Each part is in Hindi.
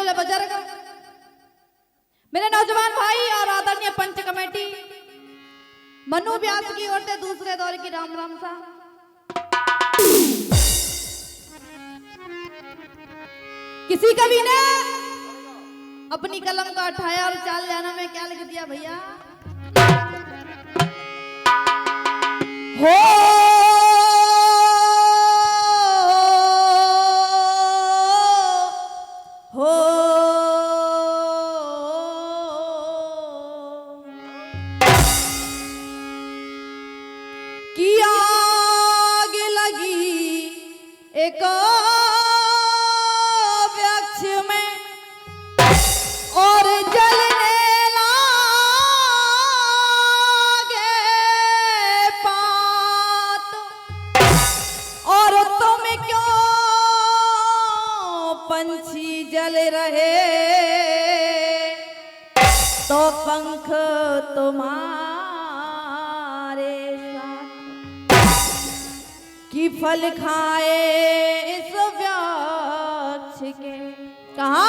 तुल्य बुजुर्ग, मेरे नौजवान भाई और आदरणीय पंच कमेटी, मनु व्यास की ओर से दूसरे दौर की राम राम सा। किसी कवि ने अपनी कलम का उठाया और चाल जाना में क्या लिख दिया भैया? हो कि आग लगी एक वृक्ष में और जलने लागे पात, और तुम क्यों पंछी जल रहे तो पंख तुम्हारे साथ, कि फल खाए इस वृक्ष के, कहा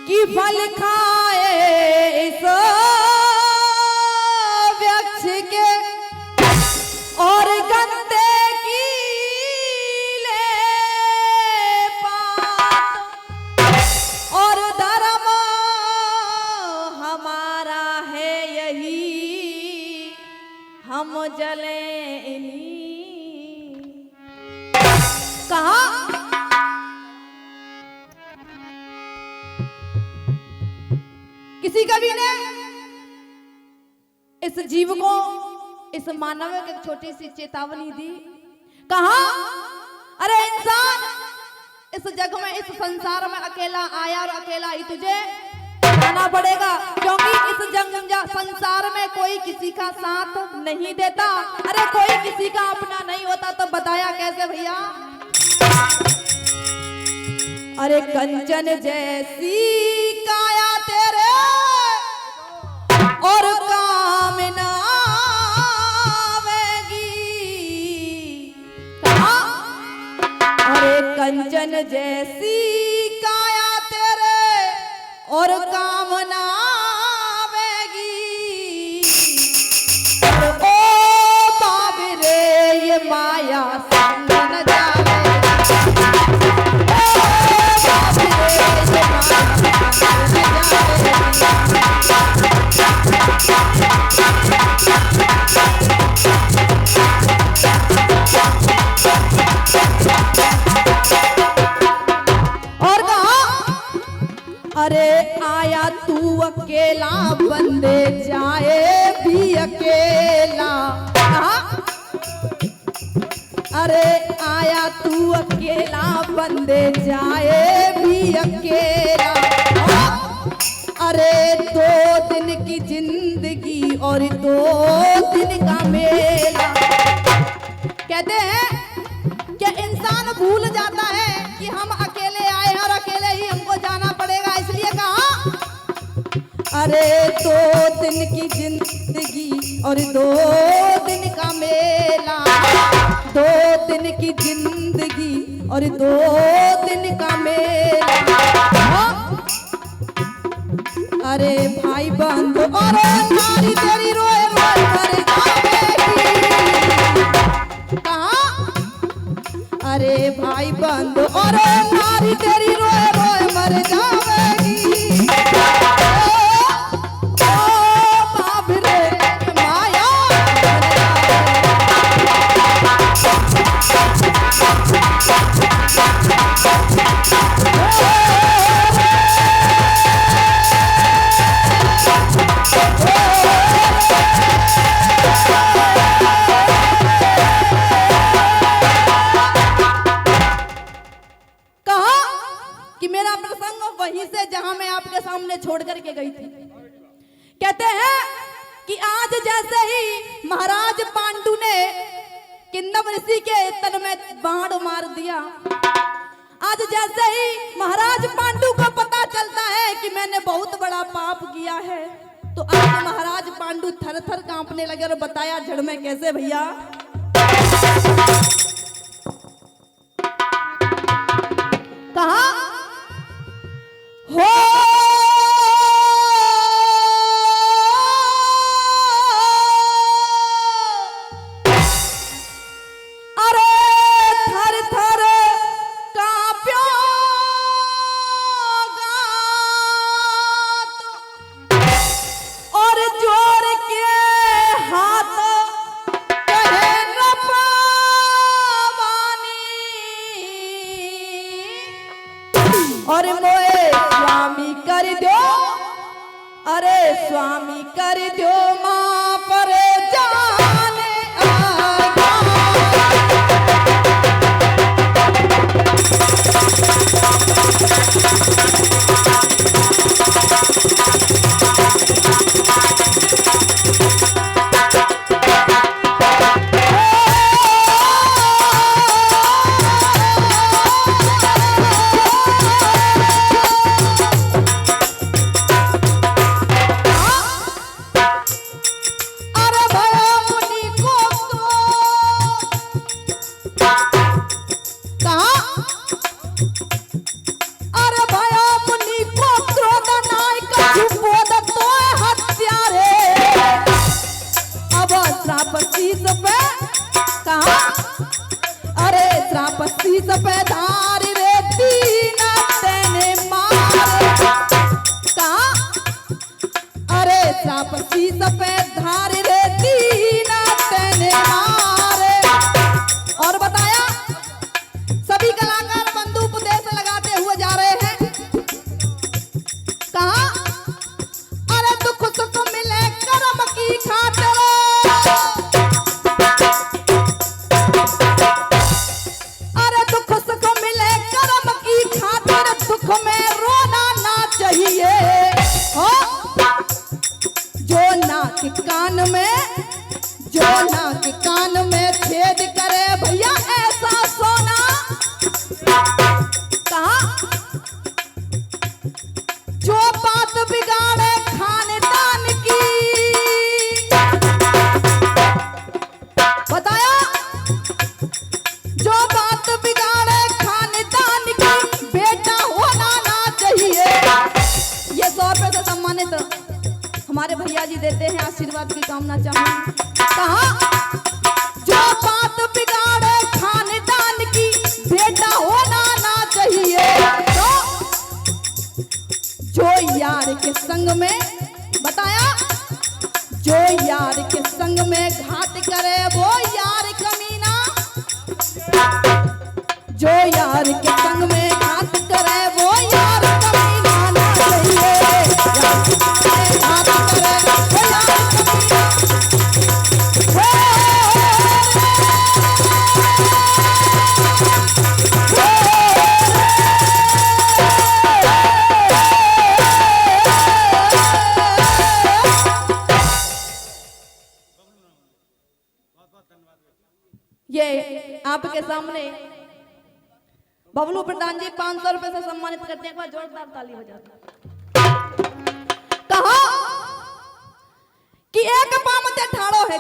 कि फल खाए इस वृक्ष के और गंदे की ले पात, और धर्म हमारा है यही हम जले इन्हीं। कहा किसी कवि ने इस जीव को, इस मानव को एक छोटी सी चेतावनी दी। कहा अरे इंसान, इस जग में, इस संसार में अकेला आया और अकेला ही तुझे जाना पड़ेगा, क्योंकि इस संसार में कोई किसी का साथ नहीं देता। अरे कोई किसी का अपना नहीं होता तो बताया कैसे भैया? अरे कंचन जैसी काया तेरे और काम ना आवेगी। कहा अरे कंचन जैसी काया तेरे और काम ना आवेगी। ओ बाबरे ये माया संग न जावेगी। और कहा अरे आया तू अकेला बंदे जाए भी अकेला। कहा अरे आया तू अकेला बंदे जाए भी अकेला। अरे 2 दिन की जिंदगी और 2 दिन का मेला। कहते हैं कि इंसान भूल जाता है कि हम अकेले आए हैं और अकेले ही हमको जाना पड़ेगा, इसलिए कहा अरे 2 दिन की जिंदगी और 2 दिन का मेला। 2 दिन की जिंदगी और 2 दिन का मेला। अरे भाई बंधु और नारी तेरी रोए रोए मर जाएगी। कहा अरे भाई बंधु और नारी तेरी रोए रोए मर जाएगी। ओ बाप रे माया छोड़ करके गई थी। कहते हैं कि आज जैसे ही महाराज पांडु ने किंदम ऋषि के तन में बाण मार दिया, आज जैसे ही महाराज पांडु को पता चलता है कि मैंने बहुत बड़ा पाप किया है, तो आज महाराज पांडु थर थर कांपने लगे और बताया जड़ में कैसे भैया। कहा और मोए स्वामी कर दो, अरे स्वामी कर दो माँ पर जाने आगा। धार रे दीना तेने मारे कहा, अरे श्रापसी सफेद धार रे दीना तेने मारे। और बताया सभी कलाकार बंदूक उपदेश लगाते हुए जा रहे हैं। कहा, अरे दुख सुख मिले कर्म की खातिर, दुख में रोना ना चाहिए हो। जो नाक कान में, जो नाक कान में छेद करे भैया ऐसा सोना। कहा, जो बात बिगाड़े खानदान की, बताया जो बात बिगाड़े खानदान की बेटा होना ना चाहिए। ये 100 रुपए से सम्मानित हमारे भैया जी देते हैं, आशीर्वाद की कामना चाहूँ। कहा, जो बात बिगाड़े खानदान की बेटा होना ना चाहिए। तो जो यार के संग में, बताया जो यार के संग में घात करे वो यार कमीना, जो यार के संग में घात करे वो यार कमीना ना चाहिए। घात करे वो यार कमीना। ये आपके सामने बबलू प्रधान जी 500 रुपए से सम्मानित करते हैं। एक बार जोरदार ताली हो जाती। कहा कि एक पामते ठाड़ो है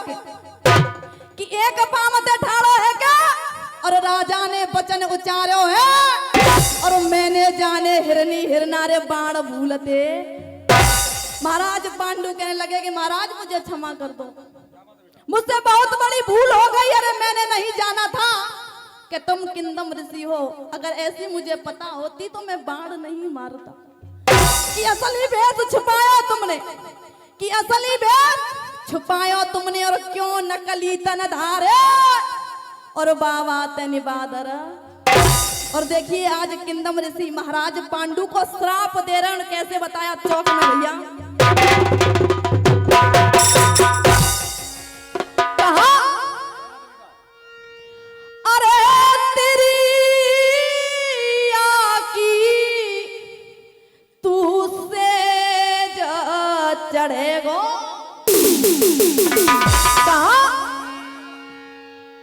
कि एक पामते ठाड़ो है क्या, और राजा ने वचन उच्चारो है, और मैंने जाने हिरनी हिरनारे बाण भूलते। महाराज पांडु कहने लगे कि महाराज मुझे क्षमा कर दो, मुझसे बहुत बड़ी भूल हो गई। अरे मैंने नहीं जाना था कि तुम किंदम ऋषि हो, अगर ऐसी मुझे पता होती तो मैं बाण नहीं मारता। कि असली भेद छुपाया तुमने, कि असली भेद छुपाया तुमने, और क्यों नकली तन धारे और बाबा ते निबादर। और देखिए आज किंदम ऋषि महाराज पांडु को श्राप दे रहे हैं। कैसे बताया चौक में भैया। कहा, अरे तेरी आकी तू से चढ़ेगो। कहा,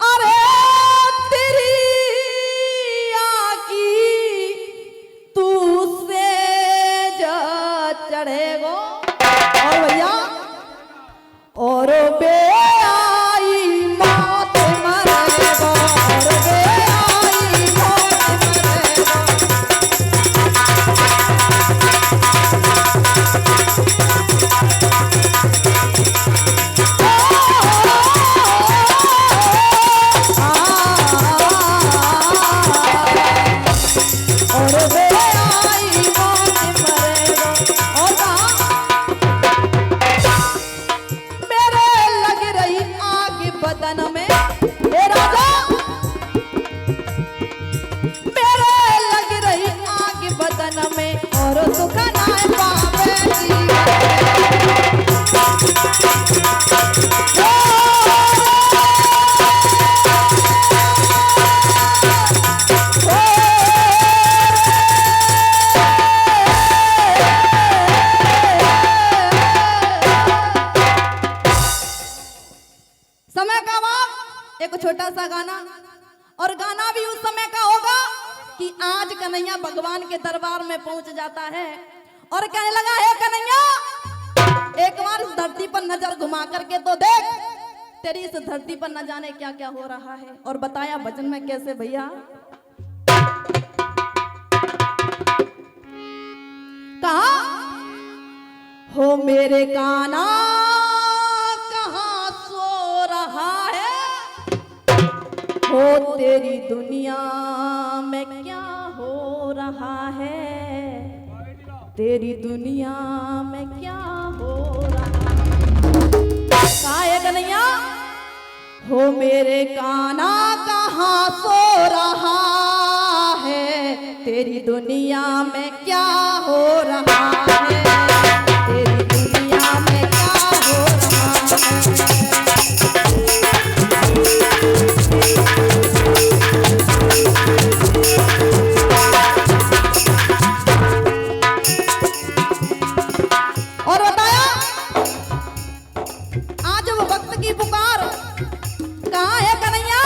अरे तेरी आकी तू से चढ़ेगो। और भैया और बे और जीवन में और सुख नाय पावे जीवन समय का बाप एक छोटा सा गाना, और गाना भी उस समय का होगा कि आज कन्हैया भगवान के दरबार में पहुंच जाता है और कहने लगा, है कन्हैया एक बार इस धरती पर नजर घुमा करके तो देख, तेरी इस धरती पर न जाने क्या क्या हो रहा है। और बताया भजन में कैसे भैया, कहा हो मेरे काना कहाँ सो रहा है, हो तेरी दुनिया में क्या हो रहा है, तेरी दुनिया में क्या हो रहा है कन्हैया, हो मेरे काना कहाँ सो रहा है, तेरी दुनिया में क्या हो रहा है, तेरी दुनिया में क्या हो रहा है। और बताया आज वो वक्त की पुकार, कहाँ है कन्हैया,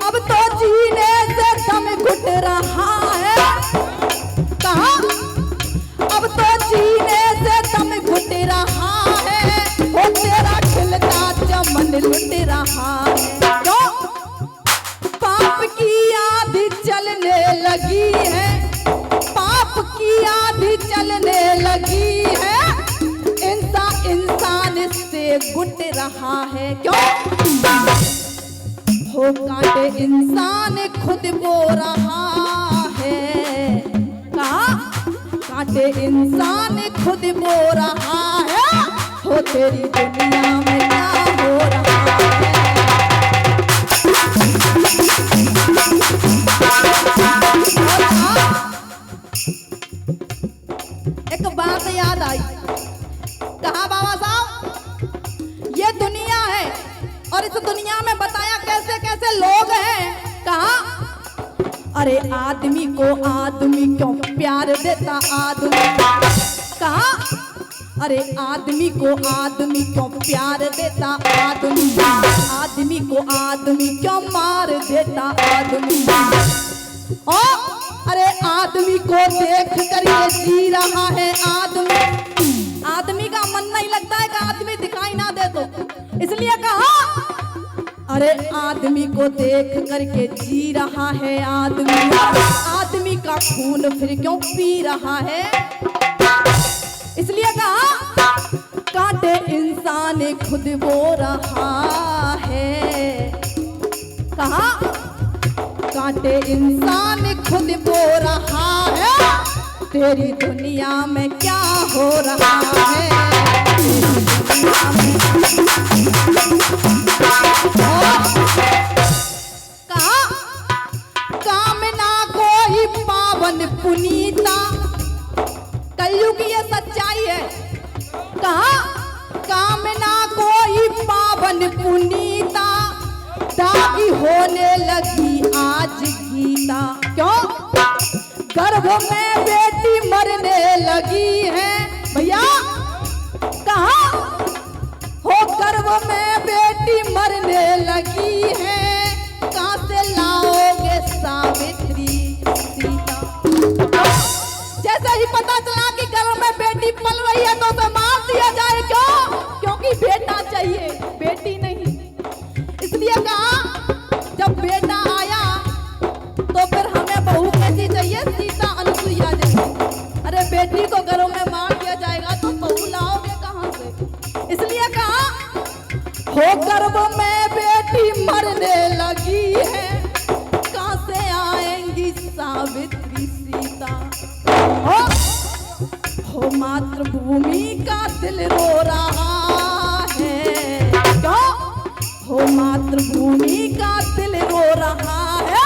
अब तो जीने से दम घुट रहा है, कहाँ अब तो जीने से दम घुट रहा है, वो तेरा खिलता चमन लुट रहा है। क्यों पाप की आंधी चलने लगी है, पाप की आंधी चलने लगी है, इंसान इससे गुट रहा है। क्यों हो काटे इंसान खुद बो रहा है, कहा काटे इंसान खुद बो रहा है, हो तेरी दुनिया में क्या हो रहा है। एक बात याद आई, कहा बाबा साहब ये दुनिया है और इस दुनिया में बताया कैसे कैसे लोग हैं, कहा अरे आदमी को आदमी क्यों प्यार देता आदमी, कहा अरे आदमी को आदमी क्यों प्यार देता आदमी, आदमी को आदमी क्यों मार देता आदमी, ओ अरे आदमी को देख कर ये जी रहा है आदमी, आदमी का मन नहीं लगता है कि आदमी दिखाई ना दे तो, इसलिए कहा अरे आदमी को देख करके जी रहा है आदमी, आदमी का खून फिर क्यों पी रहा है, इसलिए कहा काटे इंसान खुद बो रहा है, कहा काटे इंसान खुद बो रहा है, तेरी दुनिया में क्या हो रहा है, कहा कामना कोई पावन पुनीता, कलयुग की ये सच्चाई है, कहा कामना कोई पावन पुनीता, दागी होने लगी आज गीता। क्यों गर्भ में बेटी मरने लगी है भैया, कहा हो गर्भ में बेटी मरने लगी है, कहां से लाओगे सावित्री सीता, जैसे ही पता चला कि गर्भ में बेटी पल रही है तो उसे मार दिया जाए, क्यों क्योंकि बेटा चाहिए बेटी नहीं, इसलिए कहा जब बेटा आया तो फिर हमें बहू कैसी चाहिए, सीता अनुसुईया जैसी, अरे बेटी को घरों में मार दिया जाएगा तो बहू लाओगे कहां से, इसलिए कहा हो गर्भ में बेटी मरने लगी है, कहां से आएंगी सावित्री सीता, हो मातृभूमि का दिल रो रहा है, क्यों हो मातृभूमि का दिल रो रहा है,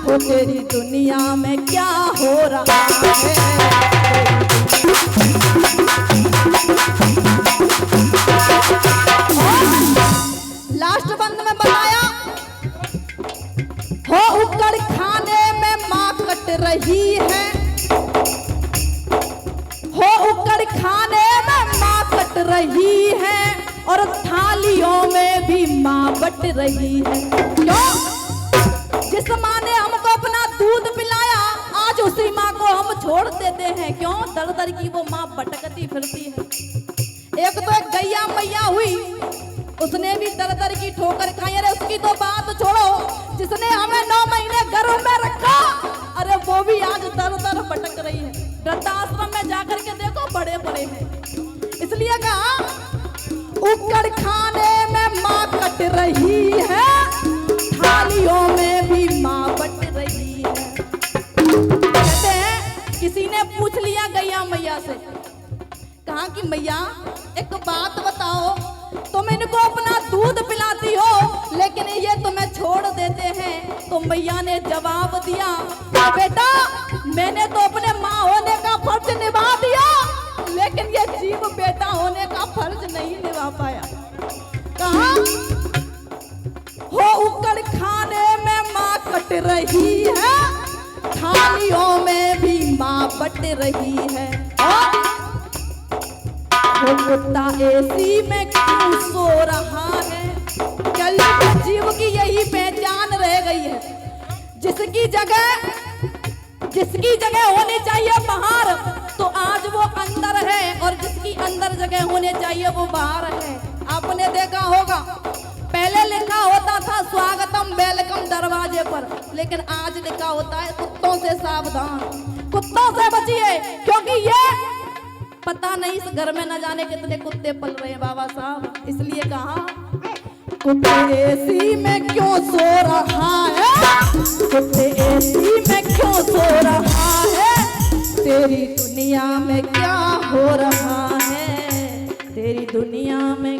हो तेरी दुनिया में क्या हो रहा है। लास्ट बंद में बताया, हो उकड़ खाने में माँ कट रही है, हो उकड़ खाने में माँ कट रही है, और थालियों में भी माँ बट रही है। क्यों? जिस माँ ने हमको अपना दूध पिलाया, आज उसी माँ को हम छोड़ देते हैं। क्यों? दर दर की वो माँ भटकती फिरती है। एक तो एक गैया मैया हुई, उसने भी दर दर की ठोकर खाई। अरे उसकी तो बात छोड़ो, जिसने हमें 9 महीने गर्भ में रखा, अरे वो भी आज दर दर भटक रही है। वृद्धाश्रम में जाकर के देखो, बड़े बड़े हैं। इसलिए कहा उकड़ खाने में माँ कट रही है, थालियों में भी माँ बट रही है। कहते हैं किसी ने पूछ लिया गैया मैया से, कहा कि मैया एक बात बताओ, तुम इनको अपना दूध पिलाती हो लेकिन ये तुम्हें छोड़ देते हैं। तो मैया ने जवाब दिया, बेटा मैंने तो अपने माँ होने का फर्ज निभा दिया, लेकिन ये जीव बेटा होने का फर्ज नहीं निभा पाया। कहा हो उकड़ खाने में माँ कट रही है, थालियों में भी माँ बट रही है। वो कुत्ता एसी में क्यों सो रहा है, कलयुग जीव की यही पहचान रह गई है। जिसकी जगह होनी चाहिए बाहर, तो आज वो अंदर है, और जिसकी अंदर जगह होनी चाहिए वो बाहर है। आपने देखा होगा, पहले लिखा होता था स्वागतम वेलकम दरवाजे पर, लेकिन आज लिखा होता है कुत्तों से सावधान, कुत्तों से बचिए, क्योंकि ये पता नहीं इस घर में न जाने कितने कुत्ते पल रहे हैं बाबा साहब। इसलिए कहा कुत्ते एसी में क्यों सो रहा है, कुत्ते एसी में क्यों सो रहा है, तेरी दुनिया में क्या हो रहा है, तेरी दुनिया में